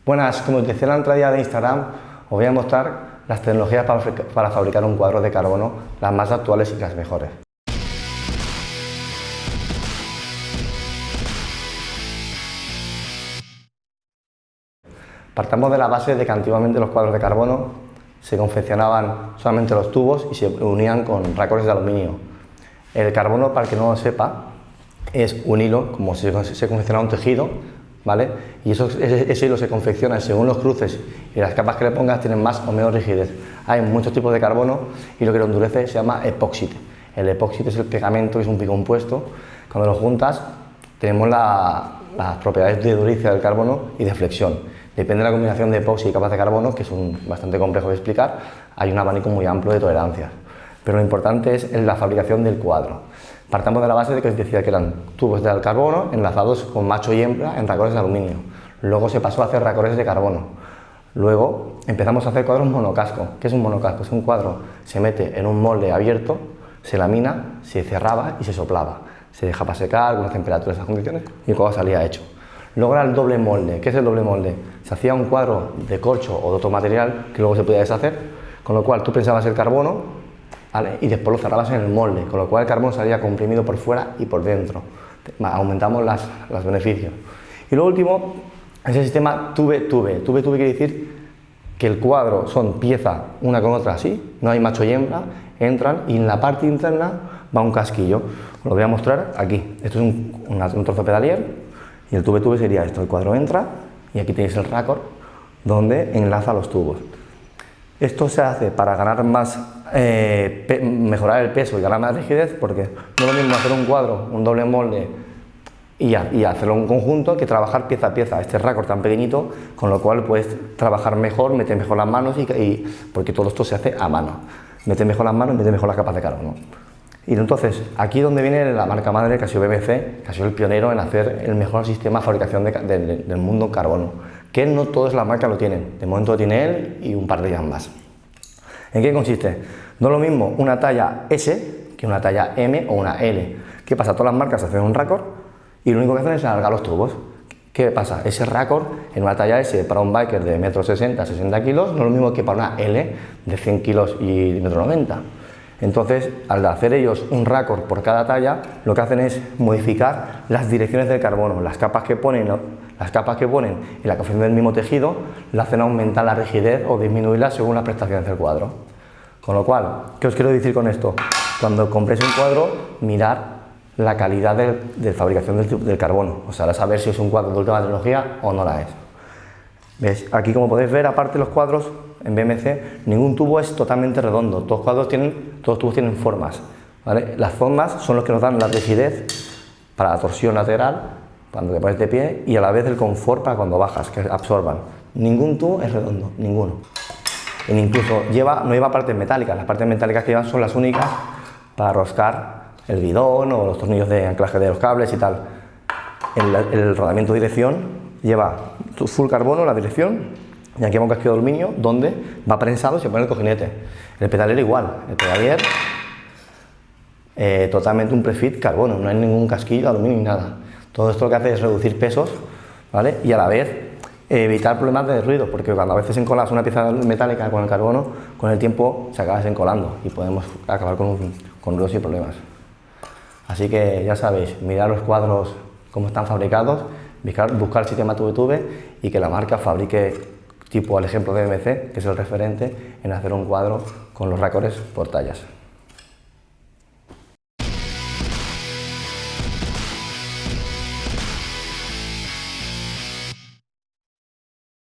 Buenas, como os decía en la entrada de Instagram, os voy a mostrar las tecnologías para fabricar un cuadro de carbono, las más actuales y las mejores. Partamos de la base de que antiguamente los cuadros de carbono se confeccionaban solamente los tubos y se unían con racores de aluminio. El carbono, para el que no lo sepa, es un hilo, como si se confecciona un tejido, ¿vale? Y ese hilo se confecciona según los cruces y las capas que le pongas tienen más o menos rigidez. Hay muchos tipos de carbono y lo que lo endurece se llama epóxite. El epóxite es el pegamento, es un bicompuesto. Cuando lo juntas tenemos las propiedades de duración del carbono y de flexión. Depende de la combinación de epoxi y capas de carbono, que son bastante complejos de explicar, hay un abanico muy amplio de tolerancias. Pero lo importante es en la fabricación del cuadro. Partamos de la base de que os decía que eran tubos de carbono enlazados con macho y hembra en racores de aluminio. Luego se pasó a hacer racores de carbono. Luego empezamos a hacer cuadros monocasco. ¿Qué es un monocasco? Es un cuadro, se mete en un molde abierto, se lamina, se cerraba y se soplaba. Se deja para secar con las temperaturas y las condiciones y el cuadro salía hecho. Luego era el doble molde. ¿Qué es el doble molde? Se hacía un cuadro de corcho o de otro material que luego se podía deshacer, con lo cual tú pensabas el carbono, ¿vale? Y después lo cerrabas en el molde, con lo cual el carbono salía comprimido por fuera y por dentro. Aumentamos los beneficios. Y lo último es el sistema tube-tube. Tube-tube quiere decir que el cuadro son pieza una con otra así, no hay macho y hembra, entran y en la parte interna va un casquillo. Os lo voy a mostrar aquí. Esto es un trozo de pedalier y el tube-tube sería esto. El cuadro entra y aquí tenéis el raccord donde enlaza los tubos. Esto se hace para ganar más, mejorar el peso y ganar más rigidez, porque no es lo mismo hacer un cuadro, un doble molde y hacerlo en conjunto que trabajar pieza a pieza. Este raccord tan pequeñito, con lo cual puedes trabajar mejor, meter mejor las manos porque todo esto se hace a mano. Mete mejor las manos, mete mejor las capas de carbono. Y entonces, aquí donde viene la marca madre, que ha sido BMC, que ha sido el pionero en hacer el mejor sistema de fabricación del mundo en carbono, que no todas las marcas lo tienen. De momento lo tiene él y un par de ellas más. ¿En qué consiste? No es lo mismo una talla S que una talla M o una L. ¿Qué pasa? Todas las marcas hacen un raccord y lo único que hacen es alargar los tubos. ¿Qué pasa? Ese raccord en una talla S para un biker de 1,60 m, 60 kilos, no es lo mismo que para una L de 100 kilos y 1,90 m. Entonces, al hacer ellos un raccord por cada talla, lo que hacen es modificar las direcciones del carbono, las capas que ponen y la confección del mismo tejido, le hacen aumentar la rigidez o disminuirla según las prestaciones del cuadro. Con lo cual, ¿qué os quiero decir con esto? Cuando compréis un cuadro, mirad la calidad de fabricación del carbono, o sea, a saber si es un cuadro de última tecnología o no la es. ¿Ves? Aquí, como podéis ver, aparte de los cuadros, en BMC, ningún tubo es totalmente redondo, todos los tubos tienen formas, ¿vale? Las formas son los que nos dan la rigidez para la torsión lateral, cuando te pones de pie, y a la vez el confort para cuando bajas, que absorban. Ningún tubo es redondo, ninguno. E incluso no lleva partes metálicas, las partes metálicas que llevan son las únicas para roscar el bidón o los tornillos de anclaje de los cables y tal. El rodamiento de dirección lleva full carbono, la dirección, y aquí hay un casquillo de aluminio donde va prensado y se pone el cojinete. El pedalier igual, el pedalier totalmente un prefit carbono, no hay ningún casquillo de aluminio ni nada. Todo esto lo que hace es reducir pesos, ¿vale? Y a la vez evitar problemas de ruido, porque cuando a veces encolas una pieza metálica con el carbono, con el tiempo se acaba desencolando y podemos acabar con ruidos y problemas. Así que ya sabéis, mirad los cuadros cómo están fabricados, buscar el sistema tube-tube y que la marca fabrique tipo el ejemplo de BMC, que es el referente en hacer un cuadro con los raccords por tallas.